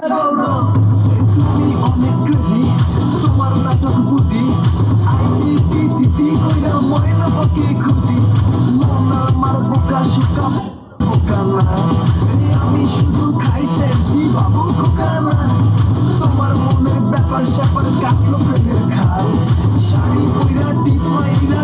তুমি অনেক ক্রেজি, তোমার নাটক বুঝি, আইনি দিদি কইরা ময়না পাখি খুঁজি, মন আমার বোকা শুকা বোকা না, আমি শুধু খাই সেলফি বাবু খোকা না, তোমার মনের ব্যাপার স্যাপার কাটলো প্রেমের খাল, শাড়ি পইরা টিপ মাইরা